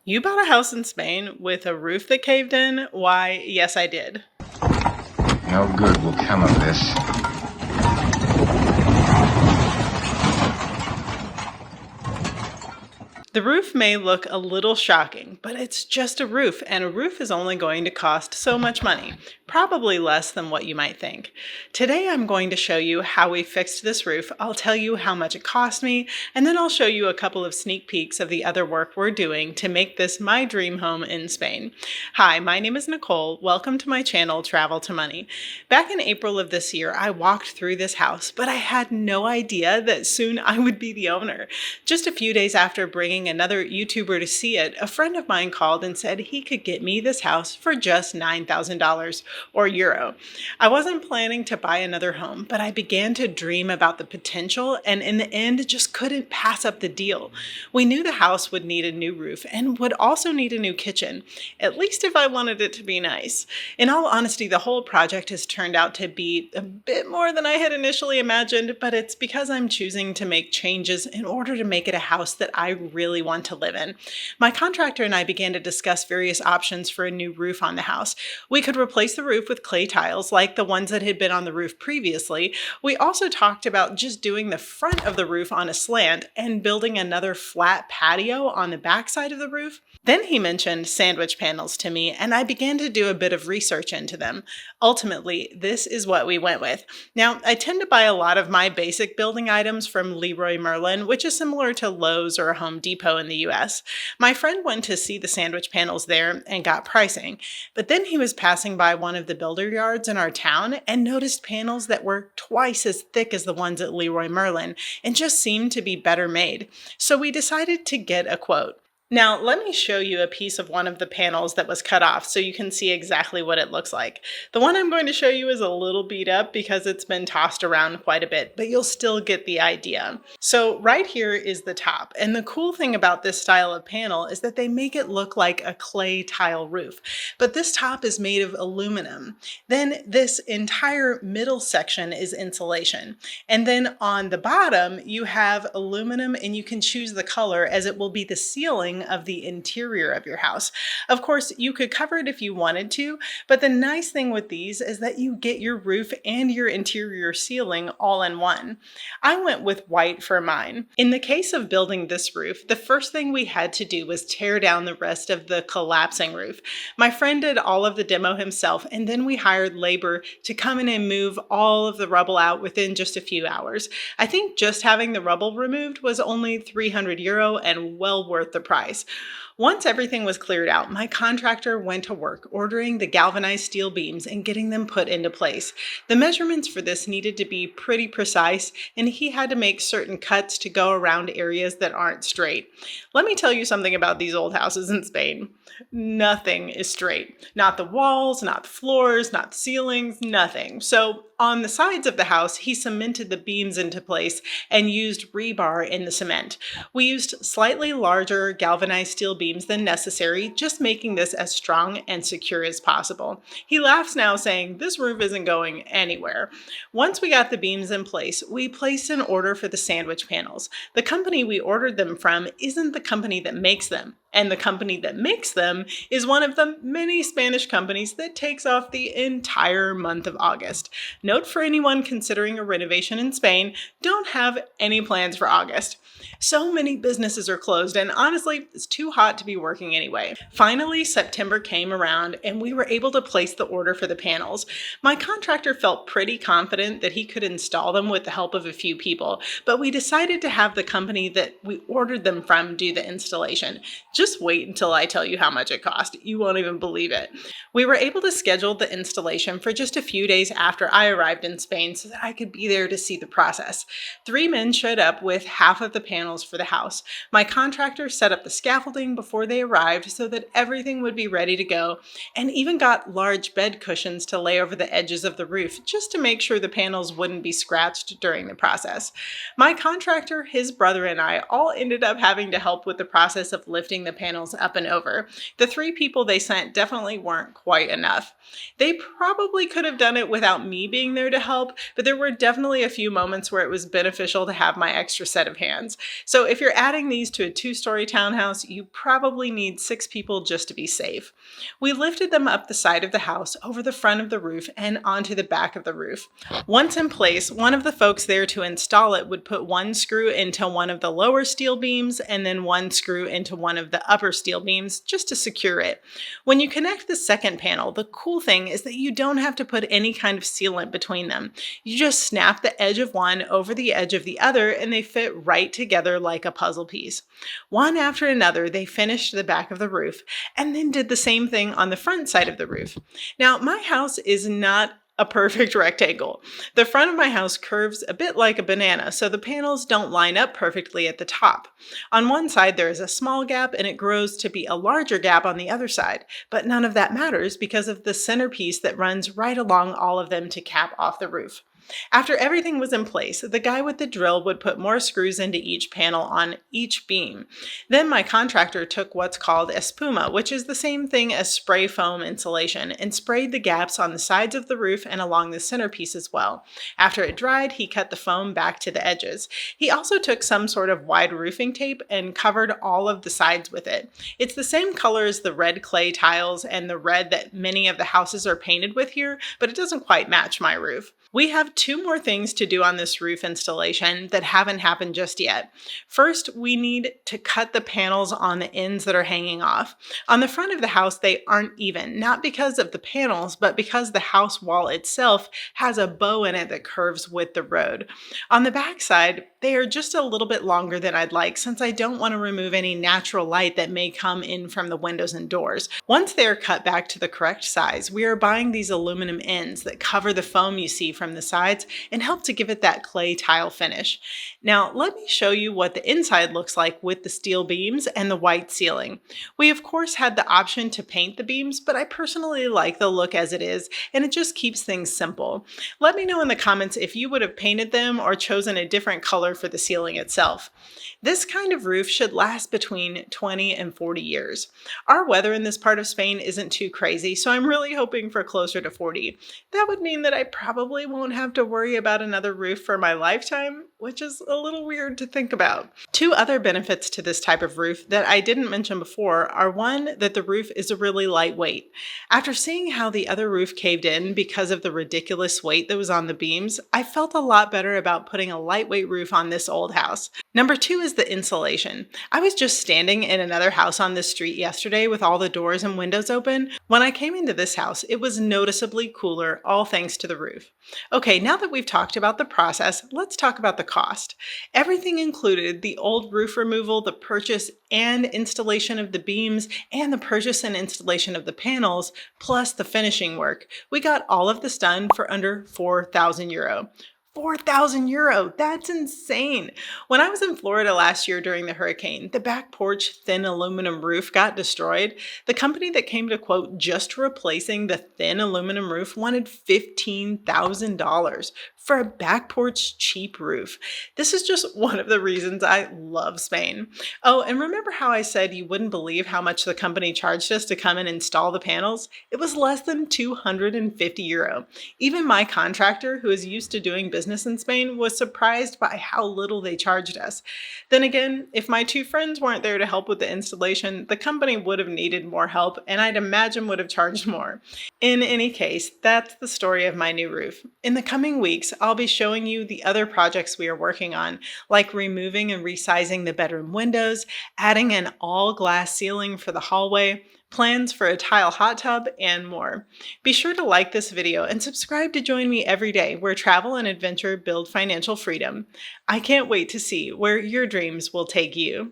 You bought a house in Spain with a roof that caved in? Why, yes, I did. No good will come of this. The roof may look a little shocking, but it's just a roof, and a roof is only going to cost so much money, probably less than what you might think. Today I'm going to show you how we fixed this roof. I'll tell you how much it cost me, and then I'll show you a couple of sneak peeks of the other work we're doing to make this my dream home in Spain. Hi, my name is Nicole. Welcome to my channel, Travel to Money. Back in April of this year, I walked through this house, but I had no idea that soon I would be the owner. Just a few days after bringing another YouTuber to see it, a friend of mine called and said he could get me this house for just $9,000 or euro. I wasn't planning to buy another home, but I began to dream about the potential and in the end just couldn't pass up the deal. We knew the house would need a new roof and would also need a new kitchen, at least if I wanted it to be nice. In all honesty, the whole project has turned out to be a bit more than I had initially imagined, but it's because I'm choosing to make changes in order to make it a house that I really want to live in. My contractor and I began to discuss various options for a new roof on the house. We could replace the roof with clay tiles like the ones that had been on the roof previously. We also talked about just doing the front of the roof on a slant and building another flat patio on the back side of the roof. Then he mentioned sandwich panels to me, and I began to do a bit of research into them. Ultimately, this is what we went with. Now, I tend to buy a lot of my basic building items from Leroy Merlin, which is similar to Lowe's or Home Depot in the US. My friend went to see the sandwich panels there and got pricing, but then he was passing by one of the builder yards in our town and noticed panels that were twice as thick as the ones at Leroy Merlin and just seemed to be better made. So we decided to get a quote. Now, let me show you a piece of one of the panels that was cut off so you can see exactly what it looks like. The one I'm going to show you is a little beat up because it's been tossed around quite a bit, but you'll still get the idea. So right here is the top, and the cool thing about this style of panel is that they make it look like a clay tile roof, but this top is made of aluminum. Then this entire middle section is insulation, and then on the bottom you have aluminum, and you can choose the color as it will be the ceiling of the interior of your house. Of course, you could cover it if you wanted to, but the nice thing with these is that you get your roof and your interior ceiling all in one. I went with white for mine. In the case of building this roof, the first thing we had to do was tear down the rest of the collapsing roof. My friend did all of the demo himself, and then we hired labor to come in and move all of the rubble out within just a few hours. I think just having the rubble removed was only 300 euro and well worth the price. Once everything was cleared out, my contractor went to work ordering the galvanized steel beams and getting them put into place. The measurements for this needed to be pretty precise, and he had to make certain cuts to go around areas that aren't straight. Let me tell you something about these old houses in Spain. Nothing is straight. Not the walls, not the floors, not the ceilings, nothing. So on the sides of the house, he cemented the beams into place and used rebar in the cement. We used slightly larger galvanized steel beams than necessary, just making this as strong and secure as possible. He laughs now, saying, "This roof isn't going anywhere." Once we got the beams in place, we placed an order for the sandwich panels. The company we ordered them from isn't the company that makes them, and the company that makes them is one of the many Spanish companies that takes off the entire month of August. Note for anyone considering a renovation in Spain, don't have any plans for August. So many businesses are closed, and honestly, it's too hot to be working anyway. Finally, September came around and we were able to place the order for the panels. My contractor felt pretty confident that he could install them with the help of a few people, but we decided to have the company that we ordered them from do the installation. Just wait until I tell you how much it cost. You won't even believe it. We were able to schedule the installation for just a few days after I arrived in Spain so that I could be there to see the process. 3 men showed up with half of the panels for the house. My contractor set up the scaffolding before they arrived so that everything would be ready to go, and even got large bed cushions to lay over the edges of the roof just to make sure the panels wouldn't be scratched during the process. My contractor, his brother, and I all ended up having to help with the process of lifting the panels up and over. The 3 people they sent definitely weren't quite enough. They probably could have done it without me being there to help, but there were definitely a few moments where it was beneficial to have my extra set of hands. So if you're adding these to a 2-story townhouse, you probably need 6 people just to be safe. We lifted them up the side of the house, over the front of the roof, and onto the back of the roof. Once in place, one of the folks there to install it would put one screw into one of the lower steel beams and then one screw into one of the upper steel beams just to secure it. When you connect the second panel, the cool thing is that you don't have to put any kind of sealant between them. You just snap the edge of one over the edge of the other and they fit right together like a puzzle piece. One after another, they finished the back of the roof and then did the same thing on the front side of the roof. Now, my house is not a perfect rectangle. The front of my house curves a bit like a banana, so the panels don't line up perfectly at the top. On one side, there is a small gap and it grows to be a larger gap on the other side, but none of that matters because of the centerpiece that runs right along all of them to cap off the roof. After everything was in place, the guy with the drill would put more screws into each panel on each beam. Then my contractor took what's called espuma, which is the same thing as spray foam insulation, and sprayed the gaps on the sides of the roof and along the centerpiece as well. After it dried, he cut the foam back to the edges. He also took some sort of wide roofing tape and covered all of the sides with it. It's the same color as the red clay tiles and the red that many of the houses are painted with here, but it doesn't quite match my roof. We have 2 more things to do on this roof installation that haven't happened just yet. First, we need to cut the panels on the ends that are hanging off. On the front of the house, they aren't even, not because of the panels, but because the house wall itself has a bow in it that curves with the road. On the back side, they are just a little bit longer than I'd like since I don't want to remove any natural light that may come in from the windows and doors. Once they are cut back to the correct size, we are buying these aluminum ends that cover the foam you see from the sides and help to give it that clay tile finish. Now, let me show you what the inside looks like with the steel beams and the white ceiling. We of course had the option to paint the beams, but I personally like the look as it is, and it just keeps things simple. Let me know in the comments if you would have painted them or chosen a different color for the ceiling itself. This kind of roof should last between 20 and 40 years. Our weather in this part of Spain isn't too crazy, so I'm really hoping for closer to 40. That would mean that I probably won't have to worry about another roof for my lifetime, which is a little weird to think about. 2 other benefits to this type of roof that I didn't mention before are one, that the roof is really lightweight. After seeing how the other roof caved in because of the ridiculous weight that was on the beams, I felt a lot better about putting a lightweight roof on this old house. Number 2 is the insulation. I was just standing in another house on this street yesterday with all the doors and windows open. When I came into this house, it was noticeably cooler, all thanks to the roof. Okay, now that we've talked about the process, let's talk about the cost. Everything included the old roof removal, the purchase and installation of the beams, and the purchase and installation of the panels, plus the finishing work. We got all of this done for under 4,000 euro. 4,000 euro, that's insane. When I was in Florida last year during the hurricane, the back porch thin aluminum roof got destroyed. The company that came to quote just replacing the thin aluminum roof wanted $15,000 for a back porch cheap roof. This is just one of the reasons I love Spain. Oh, and remember how I said you wouldn't believe how much the company charged us to come and install the panels? It was less than 250 euro. Even my contractor, who is used to doing business in Spain, was surprised by how little they charged us. Then again, if my 2 friends weren't there to help with the installation, the company would have needed more help and I'd imagine would have charged more. In any case, that's the story of my new roof. In the coming weeks, I'll be showing you the other projects we are working on, like removing and resizing the bedroom windows, adding an all-glass ceiling for the hallway, plans for a tile hot tub, and more. Be sure to like this video and subscribe to join me every day where travel and adventure build financial freedom. I can't wait to see where your dreams will take you.